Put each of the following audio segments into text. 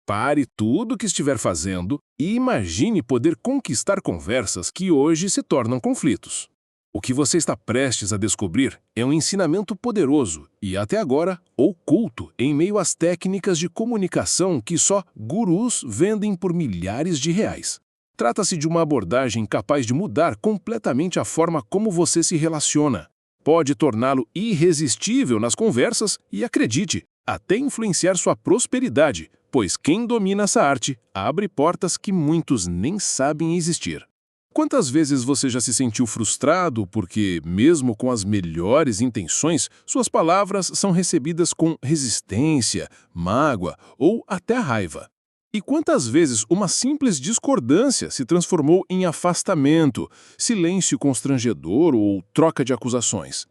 Pare tudo o que estiver fazendo e imagine poder conquistar conversas que hoje se tornam conflitos. O que você está prestes a descobrir é um ensinamento poderoso e, até agora, oculto em meio às técnicas de comunicação que só gurus vendem por milhares de reais. Trata-se de uma abordagem capaz de mudar completamente a forma como você se relaciona. Pode torná-lo irresistível nas conversas e, acredite, até influenciar sua prosperidade, pois quem domina essa arte abre portas que muitos nem sabem existir. Quantas vezes você já se sentiu frustrado porque, mesmo com as melhores intenções, suas palavras são recebidas com resistência, mágoa ou até raiva? E quantas vezes uma simples discordância se transformou em afastamento, silêncio constrangedor ou troca de acusações?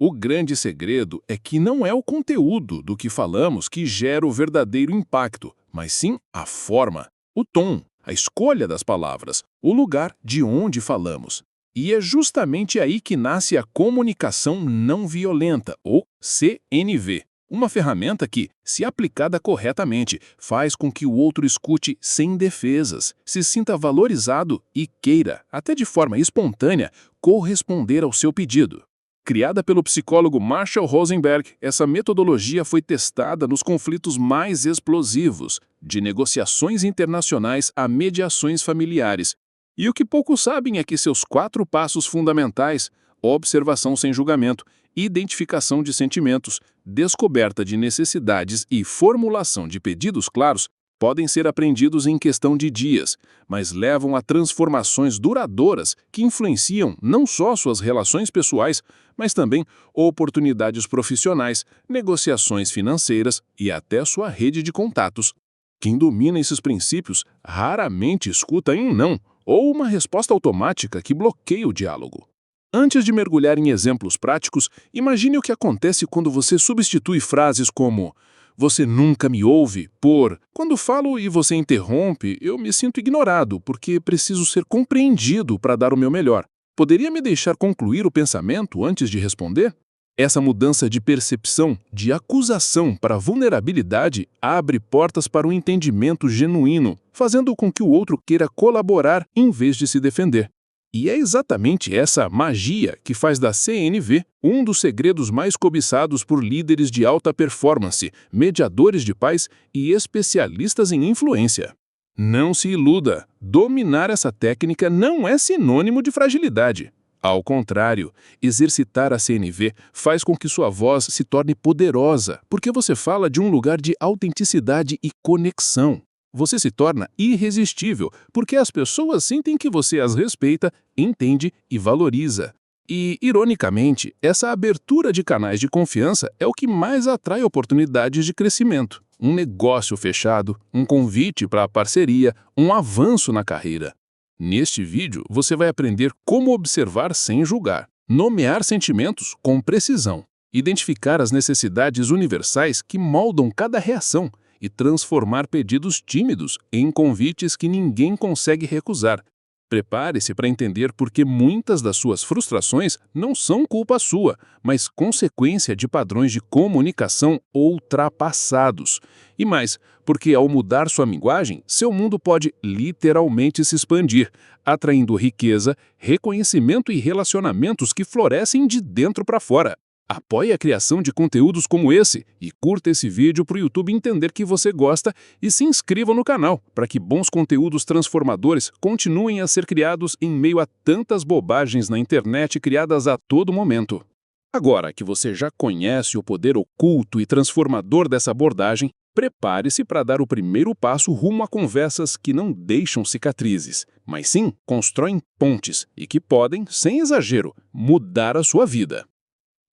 O grande segredo é que não é o conteúdo do que falamos que gera o verdadeiro impacto, mas sim a forma, o tom, a escolha das palavras, o lugar de onde falamos. E é justamente aí que nasce a comunicação não violenta, ou CNV. Uma ferramenta que, se aplicada corretamente, faz com que o outro escute sem defesas, se sinta valorizado e queira, até de forma espontânea, corresponder ao seu pedido. Criada pelo psicólogo Marshall Rosenberg, essa metodologia foi testada nos conflitos mais explosivos, de negociações internacionais a mediações familiares. E o que poucos sabem é que seus 4 passos fundamentais, observação sem julgamento, identificação de sentimentos, descoberta de necessidades e formulação de pedidos claros, podem ser aprendidos em questão de dias, mas levam a transformações duradouras que influenciam não só suas relações pessoais, mas também oportunidades profissionais, negociações financeiras e até sua rede de contatos. Quem domina esses princípios raramente escuta um não ou uma resposta automática que bloqueia o diálogo. Antes de mergulhar em exemplos práticos, imagine o que acontece quando você substitui frases como "você nunca me ouve" por "quando falo e você interrompe, eu me sinto ignorado porque preciso ser compreendido para dar o meu melhor. Poderia me deixar concluir o pensamento antes de responder?" Essa mudança de percepção, de acusação para vulnerabilidade, abre portas para um entendimento genuíno, fazendo com que o outro queira colaborar em vez de se defender. E é exatamente essa magia que faz da CNV um dos segredos mais cobiçados por líderes de alta performance, mediadores de paz e especialistas em influência. Não se iluda, dominar essa técnica não é sinônimo de fragilidade. Ao contrário, exercitar a CNV faz com que sua voz se torne poderosa, porque você fala de um lugar de autenticidade e conexão. Você se torna irresistível, porque as pessoas sentem que você as respeita, entende e valoriza. E, ironicamente, essa abertura de canais de confiança é o que mais atrai oportunidades de crescimento. Um negócio fechado, um convite para a parceria, um avanço na carreira. Neste vídeo, você vai aprender como observar sem julgar, nomear sentimentos com precisão, identificar as necessidades universais que moldam cada reação, e transformar pedidos tímidos em convites que ninguém consegue recusar. Prepare-se para entender por que muitas das suas frustrações não são culpa sua, mas consequência de padrões de comunicação ultrapassados. E mais, porque ao mudar sua linguagem, seu mundo pode literalmente se expandir, atraindo riqueza, reconhecimento e relacionamentos que florescem de dentro para fora. Apoie a criação de conteúdos como esse e curta esse vídeo para o YouTube entender que você gosta e se inscreva no canal para que bons conteúdos transformadores continuem a ser criados em meio a tantas bobagens na internet criadas a todo momento. Agora que você já conhece o poder oculto e transformador dessa abordagem, prepare-se para dar o primeiro passo rumo a conversas que não deixam cicatrizes, mas sim constroem pontes e que podem, sem exagero, mudar a sua vida.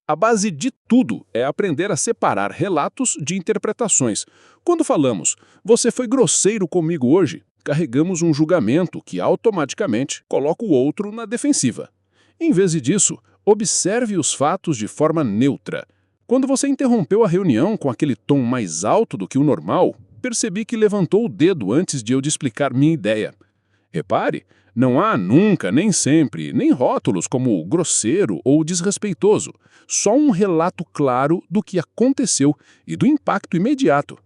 A base de tudo é aprender a separar relatos de interpretações. Quando falamos, "você foi grosseiro comigo hoje", carregamos um julgamento que automaticamente coloca o outro na defensiva. Em vez disso, observe os fatos de forma neutra. Quando você interrompeu a reunião com aquele tom mais alto do que o normal, percebi que levantou o dedo antes de eu explicar minha ideia. Repare, não há nunca, nem sempre, nem rótulos como grosseiro ou desrespeitoso. Só um relato claro do que aconteceu e do impacto imediato.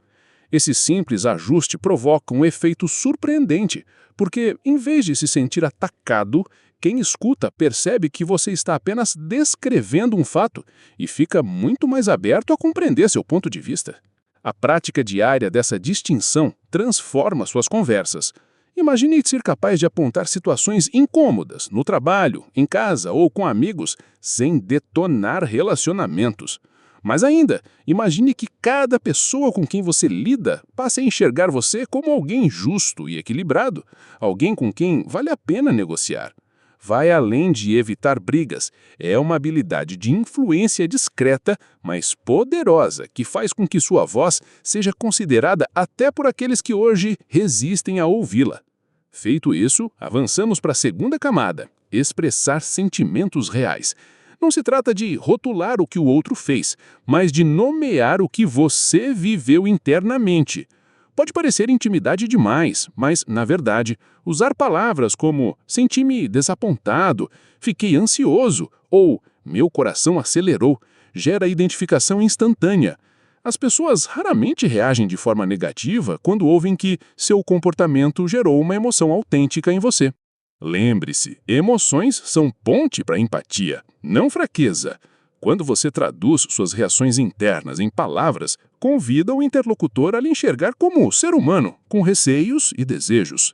Esse simples ajuste provoca um efeito surpreendente, porque, em vez de se sentir atacado, quem escuta percebe que você está apenas descrevendo um fato e fica muito mais aberto a compreender seu ponto de vista. A prática diária dessa distinção transforma suas conversas. Imagine ser capaz de apontar situações incômodas, no trabalho, em casa ou com amigos, sem detonar relacionamentos. Mas ainda, imagine que cada pessoa com quem você lida passe a enxergar você como alguém justo e equilibrado, alguém com quem vale a pena negociar. Vai além de evitar brigas. É uma habilidade de influência discreta, mas poderosa, que faz com que sua voz seja considerada até por aqueles que hoje resistem a ouvi-la. Feito isso, avançamos para a segunda camada, expressar sentimentos reais. Não se trata de rotular o que o outro fez, mas de nomear o que você viveu internamente. Pode parecer intimidade demais, mas, na verdade, usar palavras como senti-me desapontado, fiquei ansioso ou meu coração acelerou gera identificação instantânea. As pessoas raramente reagem de forma negativa quando ouvem que seu comportamento gerou uma emoção autêntica em você. Lembre-se, emoções são ponte para empatia, não fraqueza. Quando você traduz suas reações internas em palavras, convida o interlocutor a lhe enxergar como ser humano, com receios e desejos.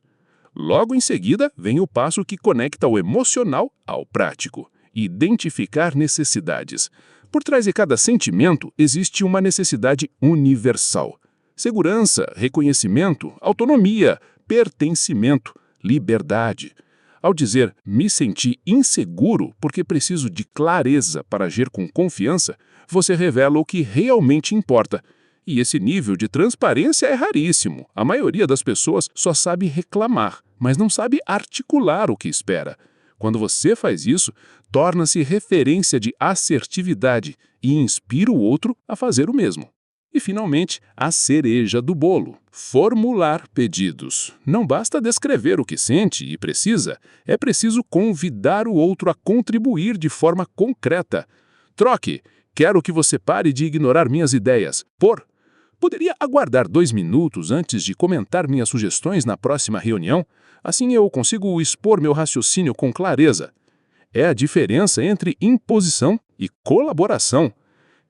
Logo em seguida, vem o passo que conecta o emocional ao prático: identificar necessidades. Por trás de cada sentimento existe uma necessidade universal: segurança, reconhecimento, autonomia, pertencimento, liberdade. Ao dizer me senti inseguro porque preciso de clareza para agir com confiança, você revela o que realmente importa. E esse nível de transparência é raríssimo. A maioria das pessoas só sabe reclamar, mas não sabe articular o que espera. Quando você faz isso, torna-se referência de assertividade e inspira o outro a fazer o mesmo. E, finalmente, a cereja do bolo: formular pedidos. Não basta descrever o que sente e precisa, é preciso convidar o outro a contribuir de forma concreta. Troque: quero que você pare de ignorar minhas ideias, por poderia aguardar 2 minutos antes de comentar minhas sugestões na próxima reunião? Assim eu consigo expor meu raciocínio com clareza. É a diferença entre imposição e colaboração.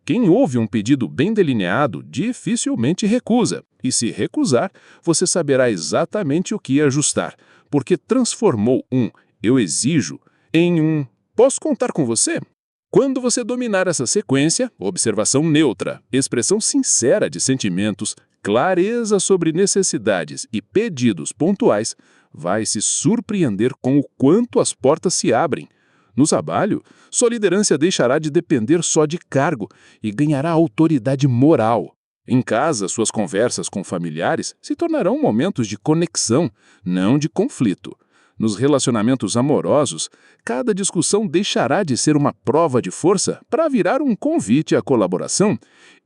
Quem ouve um pedido bem delineado dificilmente recusa, e se recusar, você saberá exatamente o que ajustar, porque transformou um "eu exijo" em um "posso contar com você?". Quando você dominar essa sequência, observação neutra, expressão sincera de sentimentos, clareza sobre necessidades e pedidos pontuais, vai se surpreender com o quanto as portas se abrem. No trabalho, sua liderança deixará de depender só de cargo e ganhará autoridade moral. Em casa, suas conversas com familiares se tornarão momentos de conexão, não de conflito. Nos relacionamentos amorosos, cada discussão deixará de ser uma prova de força para virar um convite à colaboração.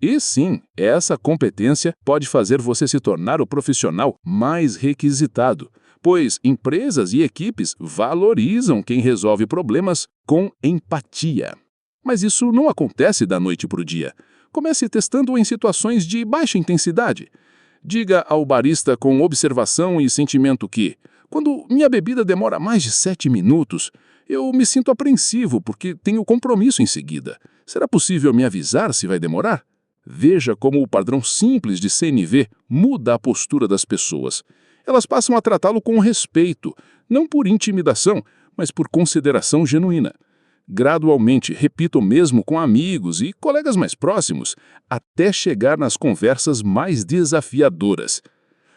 E sim, essa competência pode fazer você se tornar o profissional mais requisitado, pois empresas e equipes valorizam quem resolve problemas com empatia. Mas isso não acontece da noite para o dia. Comece testando em situações de baixa intensidade. Diga ao barista com observação e sentimento que, quando minha bebida demora mais de 7 minutos, eu me sinto apreensivo porque tenho compromisso em seguida. Será possível me avisar se vai demorar? Veja como o padrão simples de CNV muda a postura das pessoas. Elas passam a tratá-lo com respeito, não por intimidação, mas por consideração genuína. Gradualmente, repita o mesmo com amigos e colegas mais próximos, até chegar nas conversas mais desafiadoras.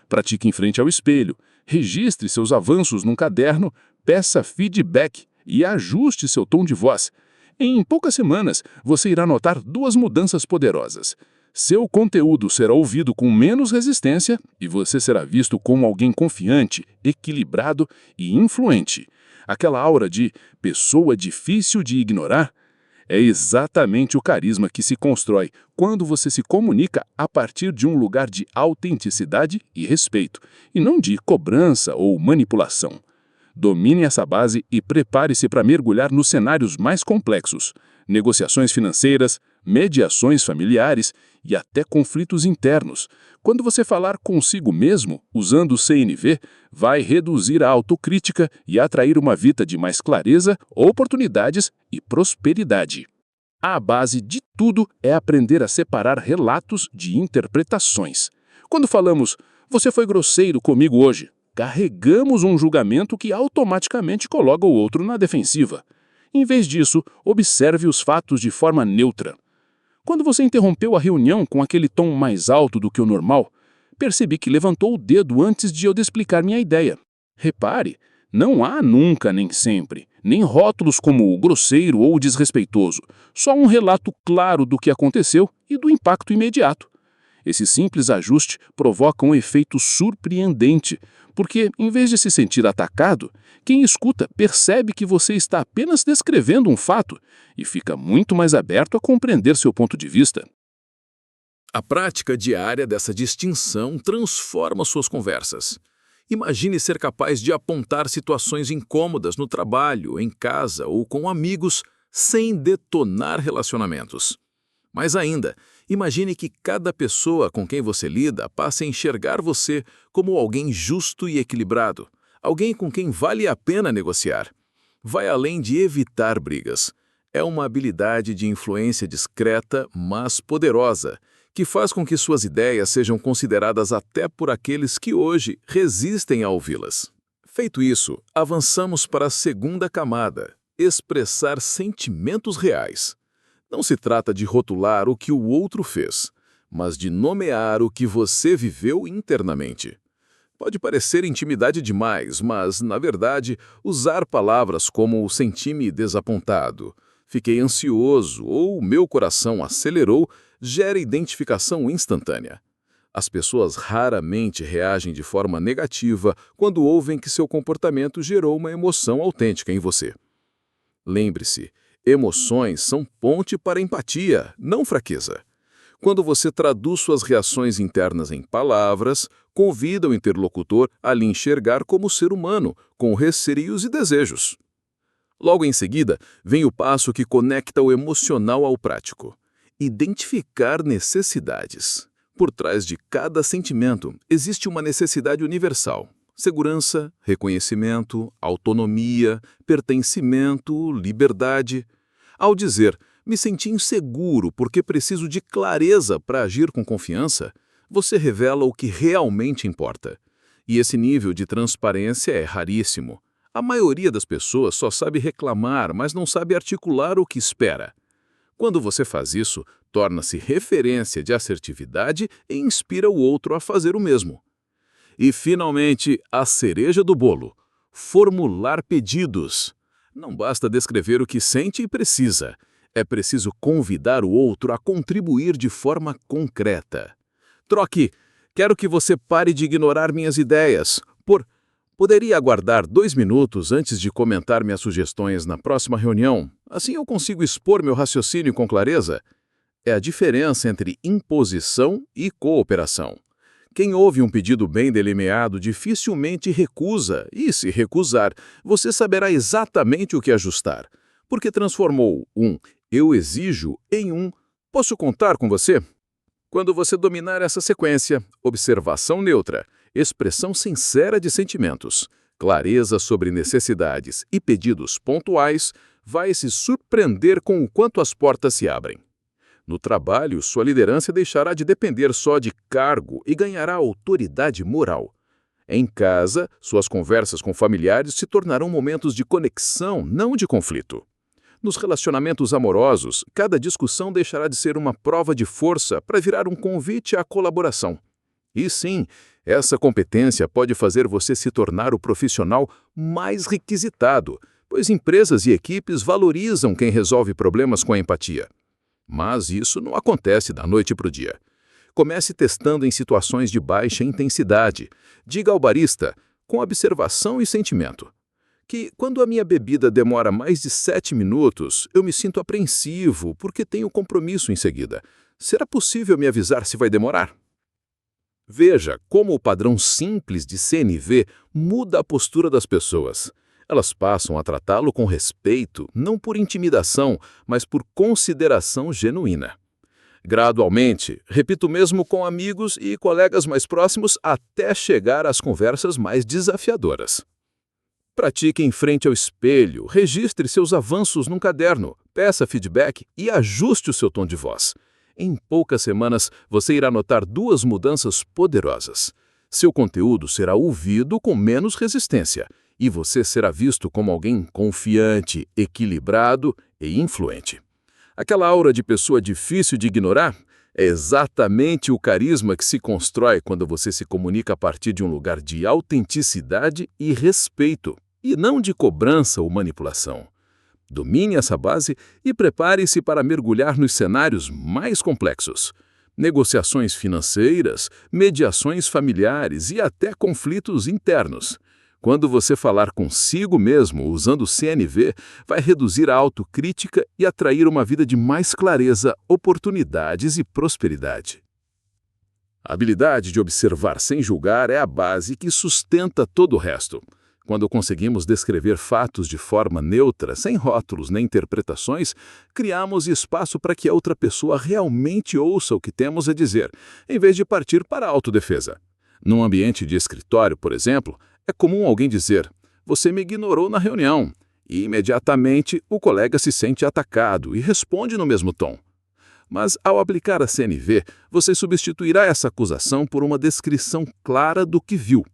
Pratique em frente ao espelho, registre seus avanços num caderno, peça feedback e ajuste seu tom de voz. Em poucas semanas, você irá notar 2 mudanças poderosas. Seu conteúdo será ouvido com menos resistência e você será visto como alguém confiante, equilibrado e influente. Aquela aura de pessoa difícil de ignorar é exatamente o carisma que se constrói quando você se comunica a partir de um lugar de autenticidade e respeito, e não de cobrança ou manipulação. Domine essa base e prepare-se para mergulhar nos cenários mais complexos: negociações financeiras, mediações familiares e até conflitos internos. Quando você falar consigo mesmo, usando o CNV, vai reduzir a autocrítica e atrair uma vida de mais clareza, oportunidades e prosperidade. A base de tudo é aprender a separar relatos de interpretações. Quando falamos, você foi grosseiro comigo hoje, carregamos um julgamento que automaticamente coloca o outro na defensiva. Em vez disso, observe os fatos de forma neutra. Quando você interrompeu a reunião com aquele tom mais alto do que o normal, percebi que levantou o dedo antes de eu explicar minha ideia. Repare, não há nunca nem sempre, nem rótulos como grosseiro ou desrespeitoso, só um relato claro do que aconteceu e do impacto imediato. Esse simples ajuste provoca um efeito surpreendente, porque, em vez de se sentir atacado, quem escuta percebe que você está apenas descrevendo um fato e fica muito mais aberto a compreender seu ponto de vista. A prática diária dessa distinção transforma suas conversas. Imagine ser capaz de apontar situações incômodas no trabalho, em casa ou com amigos sem detonar relacionamentos. Mais ainda, imagine que cada pessoa com quem você lida passe a enxergar você como alguém justo e equilibrado, alguém com quem vale a pena negociar. Vai além de evitar brigas. É uma habilidade de influência discreta, mas poderosa, que faz com que suas ideias sejam consideradas até por aqueles que hoje resistem a ouvi-las. Feito isso, avançamos para a segunda camada, expressar sentimentos reais. Não se trata de rotular o que o outro fez, mas de nomear o que você viveu internamente. Pode parecer intimidade demais, mas, na verdade, usar palavras como senti-me desapontado, fiquei ansioso ou meu coração acelerou gera identificação instantânea. As pessoas raramente reagem de forma negativa quando ouvem que seu comportamento gerou uma emoção autêntica em você. Lembre-se, emoções são ponte para empatia, não fraqueza. Quando você traduz suas reações internas em palavras, convida o interlocutor a lhe enxergar como ser humano, com receios e desejos. Logo em seguida, vem o passo que conecta o emocional ao prático. Identificar necessidades. Por trás de cada sentimento, existe uma necessidade universal. Segurança, reconhecimento, autonomia, pertencimento, liberdade. Ao dizer, me senti inseguro porque preciso de clareza para agir com confiança, você revela o que realmente importa. E esse nível de transparência é raríssimo. A maioria das pessoas só sabe reclamar, mas não sabe articular o que espera. Quando você faz isso, torna-se referência de assertividade e inspira o outro a fazer o mesmo. E, finalmente, a cereja do bolo: formular pedidos. Não basta descrever o que sente e precisa. É preciso convidar o outro a contribuir de forma concreta. Troque. Quero que você pare de ignorar minhas ideias. Poderia aguardar 2 minutos antes de comentar minhas sugestões na próxima reunião? Assim eu consigo expor meu raciocínio com clareza? É a diferença entre imposição e cooperação. Quem ouve um pedido bem delineado dificilmente recusa, e se recusar, você saberá exatamente o que ajustar, porque transformou um "eu exijo" em um "posso contar com você?". Quando você dominar essa sequência, observação neutra, expressão sincera de sentimentos, clareza sobre necessidades e pedidos pontuais, vai se surpreender com o quanto as portas se abrem. No trabalho, sua liderança deixará de depender só de cargo e ganhará autoridade moral. Em casa, suas conversas com familiares se tornarão momentos de conexão, não de conflito. Nos relacionamentos amorosos, cada discussão deixará de ser uma prova de força para virar um convite à colaboração. E sim, essa competência pode fazer você se tornar o profissional mais requisitado, pois empresas e equipes valorizam quem resolve problemas com empatia. Mas isso não acontece da noite para o dia. Comece testando em situações de baixa intensidade. Diga ao barista, com observação e sentimento, que quando a minha bebida demora mais de 7 minutos, eu me sinto apreensivo porque tenho compromisso em seguida. Será possível me avisar se vai demorar? Veja como o padrão simples de CNV muda a postura das pessoas. Elas passam a tratá-lo com respeito, não por intimidação, mas por consideração genuína. Gradualmente, repita o mesmo com amigos e colegas mais próximos até chegar às conversas mais desafiadoras. Pratique em frente ao espelho, registre seus avanços num caderno, peça feedback e ajuste o seu tom de voz. Em poucas semanas, você irá notar duas mudanças poderosas. Seu conteúdo será ouvido com menos resistência e você será visto como alguém confiante, equilibrado e influente. Aquela aura de pessoa difícil de ignorar é exatamente o carisma que se constrói quando você se comunica a partir de um lugar de autenticidade e respeito, e não de cobrança ou manipulação. Domine essa base e prepare-se para mergulhar nos cenários mais complexos. Negociações financeiras, mediações familiares e até conflitos internos. Quando você falar consigo mesmo usando o CNV, vai reduzir a autocrítica e atrair uma vida de mais clareza, oportunidades e prosperidade. A habilidade de observar sem julgar é a base que sustenta todo o resto. Quando conseguimos descrever fatos de forma neutra, sem rótulos nem interpretações, criamos espaço para que a outra pessoa realmente ouça o que temos a dizer, em vez de partir para a autodefesa. Num ambiente de escritório, por exemplo, é comum alguém dizer, você me ignorou na reunião, e imediatamente o colega se sente atacado e responde no mesmo tom. Mas ao aplicar a CNV, você substituirá essa acusação por uma descrição clara do que viu.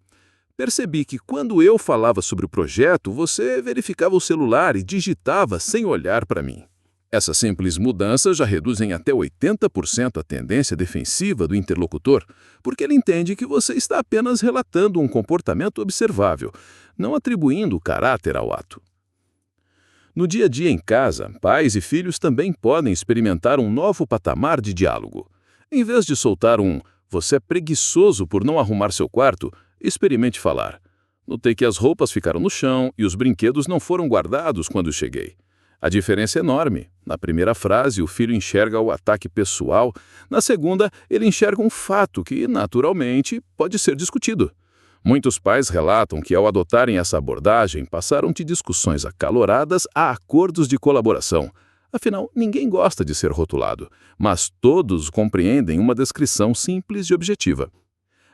Percebi que quando eu falava sobre o projeto, você verificava o celular e digitava sem olhar para mim. Essas simples mudanças já reduzem até 80% a tendência defensiva do interlocutor, porque ele entende que você está apenas relatando um comportamento observável, não atribuindo caráter ao ato. No dia a dia em casa, pais e filhos também podem experimentar um novo patamar de diálogo. Em vez de soltar um "você é preguiçoso por não arrumar seu quarto", experimente falar "notei que as roupas ficaram no chão e os brinquedos não foram guardados quando cheguei". A diferença é enorme. Na primeira frase, o filho enxerga o ataque pessoal. Na segunda, ele enxerga um fato que, naturalmente, pode ser discutido. Muitos pais relatam que, ao adotarem essa abordagem, passaram de discussões acaloradas a acordos de colaboração. Afinal, ninguém gosta de ser rotulado, mas todos compreendem uma descrição simples e objetiva.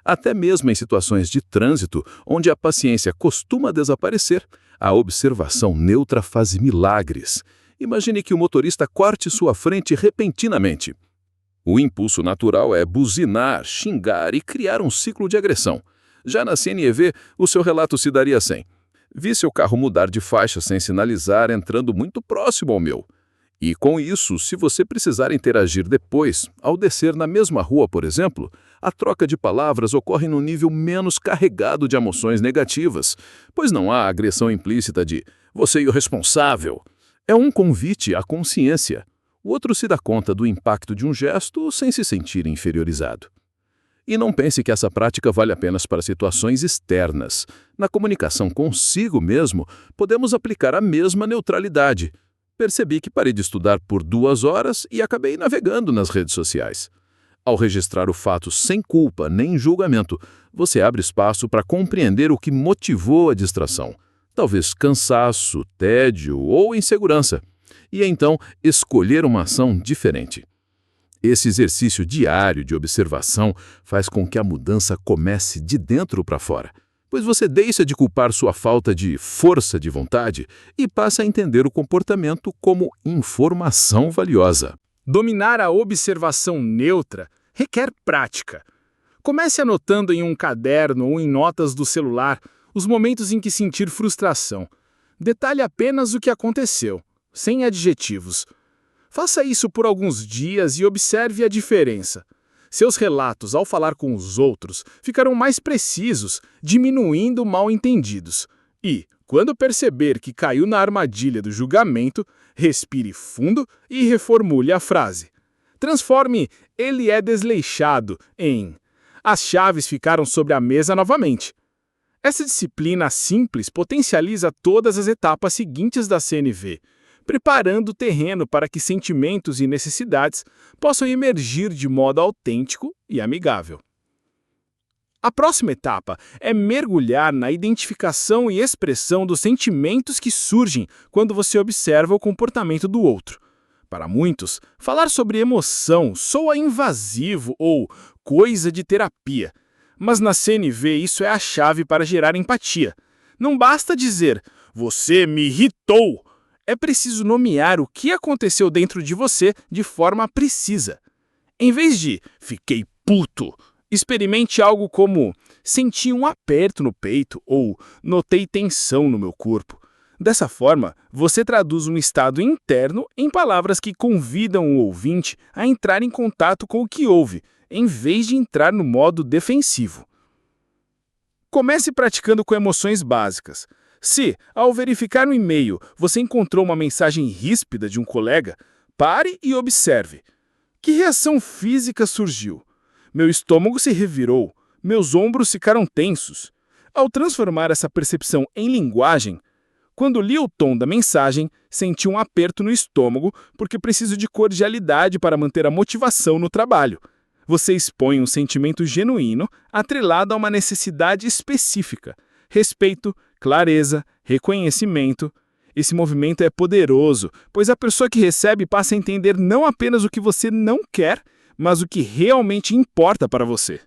Até mesmo em situações de trânsito, onde a paciência costuma desaparecer, a observação neutra faz milagres. Imagine que o motorista corte sua frente repentinamente. O impulso natural é buzinar, xingar e criar um ciclo de agressão. Já na CNV, o seu relato se daria assim: vi seu carro mudar de faixa sem sinalizar, entrando muito próximo ao meu. E com isso, se você precisar interagir depois, ao descer na mesma rua, por exemplo, a troca de palavras ocorre num nível menos carregado de emoções negativas, pois não há agressão implícita de "você é irresponsável". É um convite à consciência. O outro se dá conta do impacto de um gesto sem se sentir inferiorizado. E não pense que essa prática vale apenas para situações externas. Na comunicação consigo mesmo, podemos aplicar a mesma neutralidade. Percebi que parei de estudar por 2 horas e acabei navegando nas redes sociais. Ao registrar o fato sem culpa nem julgamento, você abre espaço para compreender o que motivou a distração. Talvez cansaço, tédio ou insegurança. E então, escolher uma ação diferente. Esse exercício diário de observação faz com que a mudança comece de dentro para fora, pois você deixa de culpar sua falta de força de vontade e passa a entender o comportamento como informação valiosa. Dominar a observação neutra requer prática. Comece anotando em um caderno ou em notas do celular os momentos em que sentir frustração. Detalhe apenas o que aconteceu, sem adjetivos. Faça isso por alguns dias e observe a diferença. Seus relatos, ao falar com os outros, ficarão mais precisos, diminuindo mal-entendidos. E, quando perceber que caiu na armadilha do julgamento, respire fundo e reformule a frase. Transforme "ele é desleixado" em "as chaves ficaram sobre a mesa novamente". Essa disciplina simples potencializa todas as etapas seguintes da CNV, preparando o terreno para que sentimentos e necessidades possam emergir de modo autêntico e amigável. A próxima etapa é mergulhar na identificação e expressão dos sentimentos que surgem quando você observa o comportamento do outro. Para muitos, falar sobre emoção soa invasivo ou coisa de terapia. Mas na CNV isso é a chave para gerar empatia. Não basta dizer, você me irritou. É preciso nomear o que aconteceu dentro de você de forma precisa. Em vez de, fiquei puto, experimente algo como, senti um aperto no peito ou notei tensão no meu corpo. Dessa forma, você traduz um estado interno em palavras que convidam o ouvinte a entrar em contato com o que ouve, em vez de entrar no modo defensivo. Comece praticando com emoções básicas. Se, ao verificar um e-mail, você encontrou uma mensagem ríspida de um colega, pare e observe. Que reação física surgiu? Meu estômago se revirou, meus ombros ficaram tensos. Ao transformar essa percepção em linguagem, quando li o tom da mensagem, senti um aperto no estômago porque preciso de cordialidade para manter a motivação no trabalho. Você expõe um sentimento genuíno atrelado a uma necessidade específica. Respeito, clareza, reconhecimento. Esse movimento é poderoso, pois a pessoa que recebe passa a entender não apenas o que você não quer, mas o que realmente importa para você.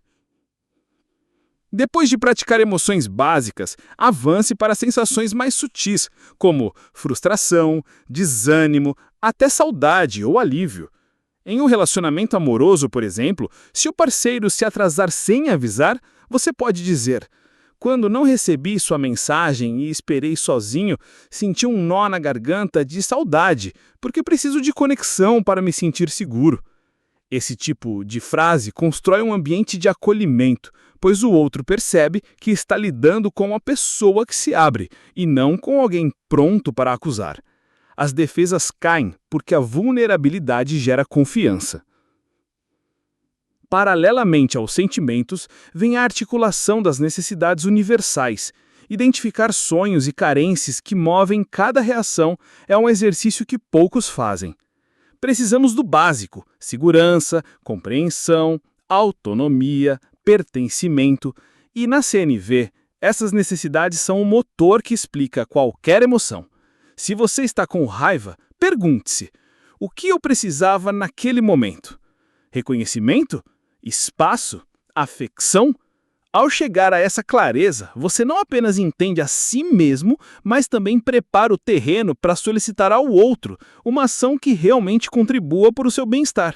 Depois de praticar emoções básicas, avance para sensações mais sutis, como frustração, desânimo, até saudade ou alívio. Em um relacionamento amoroso, por exemplo, se o parceiro se atrasar sem avisar, você pode dizer: quando não recebi sua mensagem e esperei sozinho, senti um nó na garganta de saudade, porque preciso de conexão para me sentir seguro. Esse tipo de frase constrói um ambiente de acolhimento, pois o outro percebe que está lidando com uma pessoa que se abre, e não com alguém pronto para acusar. As defesas caem porque a vulnerabilidade gera confiança. Paralelamente aos sentimentos, vem a articulação das necessidades universais. Identificar sonhos e carências que movem cada reação é um exercício que poucos fazem. Precisamos do básico: segurança, compreensão, autonomia, pertencimento. E na CNV, essas necessidades são o motor que explica qualquer emoção. Se você está com raiva, pergunte-se: o que eu precisava naquele momento? Reconhecimento? Espaço? Afecção? Ao chegar a essa clareza, você não apenas entende a si mesmo, mas também prepara o terreno para solicitar ao outro uma ação que realmente contribua para o seu bem-estar.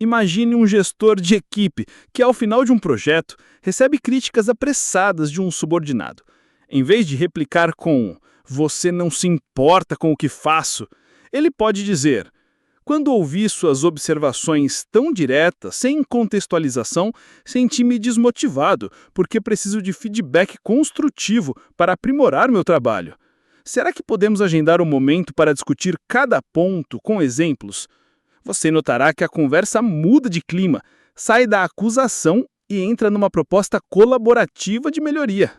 Imagine um gestor de equipe que, ao final de um projeto, recebe críticas apressadas de um subordinado. Em vez de replicar com "você não se importa com o que faço", ele pode dizer: quando ouvi suas observações tão diretas, sem contextualização, senti-me desmotivado, porque preciso de feedback construtivo para aprimorar meu trabalho. Será que podemos agendar um momento para discutir cada ponto com exemplos? Você notará que a conversa muda de clima, sai da acusação e entra numa proposta colaborativa de melhoria.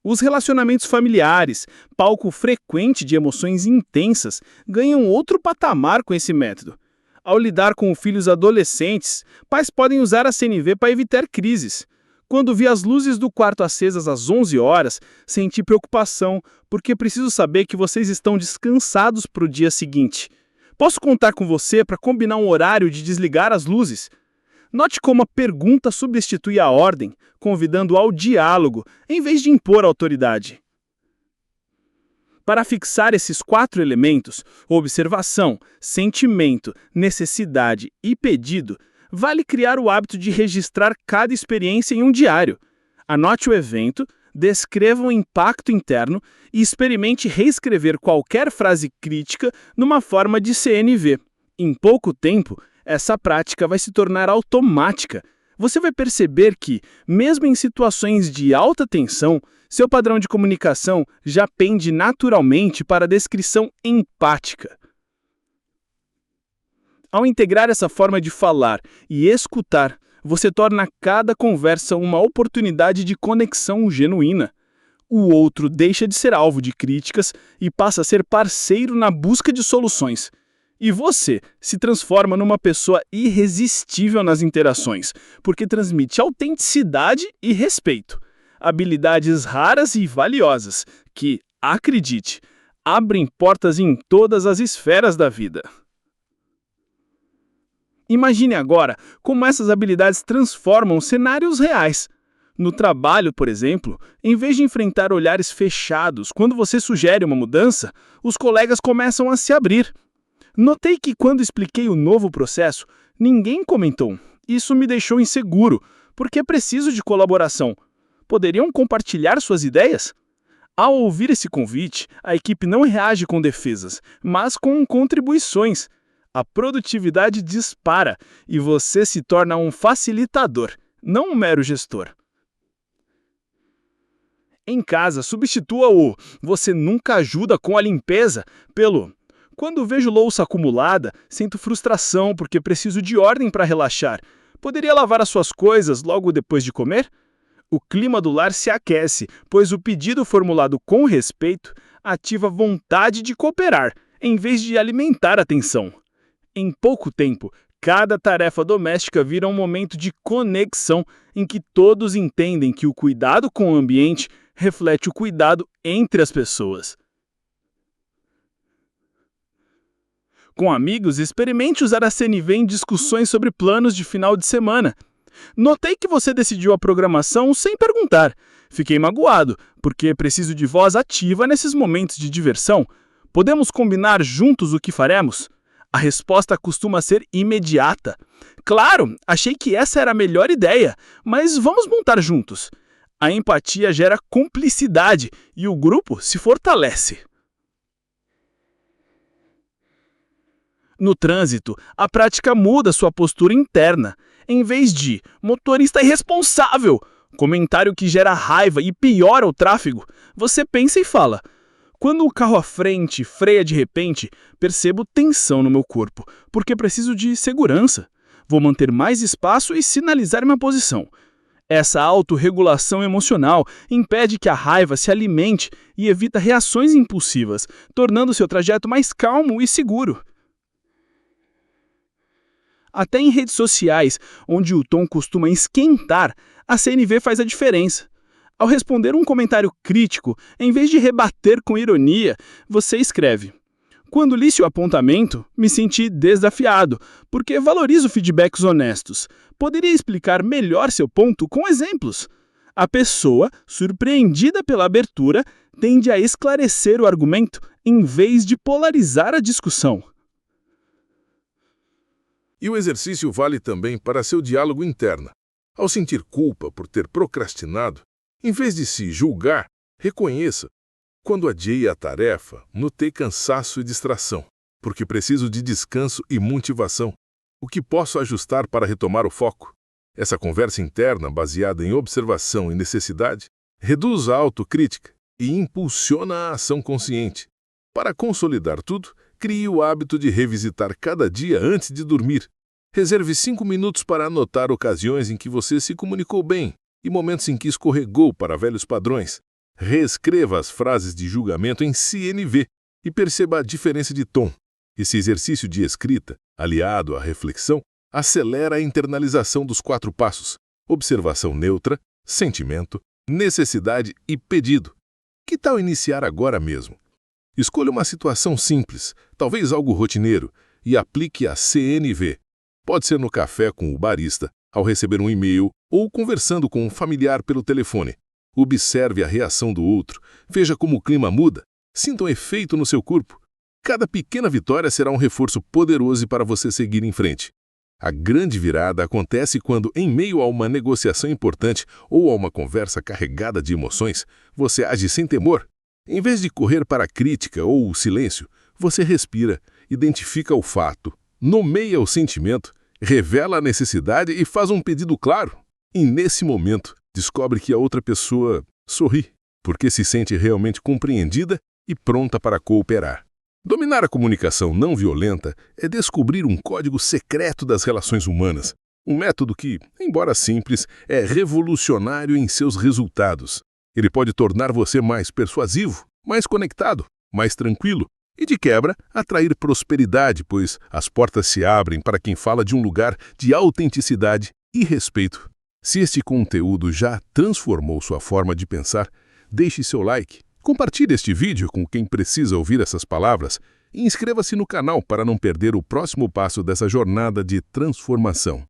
Os relacionamentos familiares, palco frequente de emoções intensas, ganham outro patamar com esse método. Ao lidar com filhos adolescentes, pais podem usar a CNV para evitar crises. Quando vi as luzes do quarto acesas às 11 horas, senti preocupação, porque preciso saber que vocês estão descansados para o dia seguinte. Posso contar com você para combinar um horário de desligar as luzes? Note como a pergunta substitui a ordem, convidando ao diálogo, em vez de impor autoridade. Para fixar esses 4 elementos, observação, sentimento, necessidade e pedido, vale criar o hábito de registrar cada experiência em um diário. Anote o evento, descreva o impacto interno e experimente reescrever qualquer frase crítica numa forma de CNV. Em pouco tempo, essa prática vai se tornar automática. Você vai perceber que, mesmo em situações de alta tensão, seu padrão de comunicação já pende naturalmente para a descrição empática. Ao integrar essa forma de falar e escutar, você torna cada conversa uma oportunidade de conexão genuína. O outro deixa de ser alvo de críticas e passa a ser parceiro na busca de soluções. E você se transforma numa pessoa irresistível nas interações, porque transmite autenticidade e respeito. Habilidades raras e valiosas que, acredite, abrem portas em todas as esferas da vida. Imagine agora como essas habilidades transformam cenários reais. No trabalho, por exemplo, em vez de enfrentar olhares fechados quando você sugere uma mudança, os colegas começam a se abrir. Notei que quando expliquei o novo processo, ninguém comentou. Isso me deixou inseguro, porque preciso de colaboração. Poderiam compartilhar suas ideias? Ao ouvir esse convite, a equipe não reage com defesas, mas com contribuições. A produtividade dispara e você se torna um facilitador, não um mero gestor. Em casa, substitua o "você nunca ajuda com a limpeza" pelo "quando vejo louça acumulada, sinto frustração porque preciso de ordem para relaxar. Poderia lavar as suas coisas logo depois de comer?" O clima do lar se aquece, pois o pedido formulado com respeito ativa vontade de cooperar, em vez de alimentar a tensão. Em pouco tempo, cada tarefa doméstica vira um momento de conexão em que todos entendem que o cuidado com o ambiente reflete o cuidado entre as pessoas. Com amigos, experimente usar a CNV em discussões sobre planos de final de semana. Notei que você decidiu a programação sem perguntar. Fiquei magoado, porque preciso de voz ativa nesses momentos de diversão. Podemos combinar juntos o que faremos? A resposta costuma ser imediata. Claro, achei que essa era a melhor ideia, mas vamos montar juntos. A empatia gera cumplicidade e o grupo se fortalece. No trânsito, a prática muda sua postura interna. Em vez de "motorista irresponsável", comentário que gera raiva e piora o tráfego, você pensa e fala: "Quando o carro à frente freia de repente, percebo tensão no meu corpo, porque preciso de segurança. Vou manter mais espaço e sinalizar minha posição." Essa autorregulação emocional impede que a raiva se alimente e evita reações impulsivas, tornando seu trajeto mais calmo e seguro. Até em redes sociais, onde o tom costuma esquentar, a CNV faz a diferença. Ao responder um comentário crítico, em vez de rebater com ironia, você escreve: "Quando li seu apontamento, me senti desafiado, porque valorizo feedbacks honestos. Poderia explicar melhor seu ponto com exemplos?" A pessoa, surpreendida pela abertura, tende a esclarecer o argumento em vez de polarizar a discussão. E o exercício vale também para seu diálogo interno. Ao sentir culpa por ter procrastinado, em vez de se julgar, reconheça: "Quando adiei a tarefa, notei cansaço e distração, porque preciso de descanso e motivação. O que posso ajustar para retomar o foco?" Essa conversa interna, baseada em observação e necessidade, reduz a autocrítica e impulsiona a ação consciente. Para consolidar tudo, crie o hábito de revisitar cada dia antes de dormir. Reserve 5 minutos para anotar ocasiões em que você se comunicou bem e momentos em que escorregou para velhos padrões. Reescreva as frases de julgamento em CNV e perceba a diferença de tom. Esse exercício de escrita, aliado à reflexão, acelera a internalização dos 4 passos: observação neutra, sentimento, necessidade e pedido. Que tal iniciar agora mesmo? Escolha uma situação simples, talvez algo rotineiro, e aplique a CNV. Pode ser no café com o barista, ao receber um e-mail ou conversando com um familiar pelo telefone. Observe a reação do outro, veja como o clima muda, sinta um efeito no seu corpo. Cada pequena vitória será um reforço poderoso para você seguir em frente. A grande virada acontece quando, em meio a uma negociação importante ou a uma conversa carregada de emoções, você age sem temor. Em vez de correr para a crítica ou o silêncio, você respira, identifica o fato, nomeia o sentimento, revela a necessidade e faz um pedido claro. E nesse momento, descobre que a outra pessoa sorri, porque se sente realmente compreendida e pronta para cooperar. Dominar a comunicação não violenta é descobrir um código secreto das relações humanas, um método que, embora simples, é revolucionário em seus resultados. Ele pode tornar você mais persuasivo, mais conectado, mais tranquilo e, de quebra, atrair prosperidade, pois as portas se abrem para quem fala de um lugar de autenticidade e respeito. Se este conteúdo já transformou sua forma de pensar, deixe seu like, Compartilhe este vídeo com quem precisa ouvir essas palavras e inscreva-se no canal para não perder o próximo passo dessa jornada de transformação.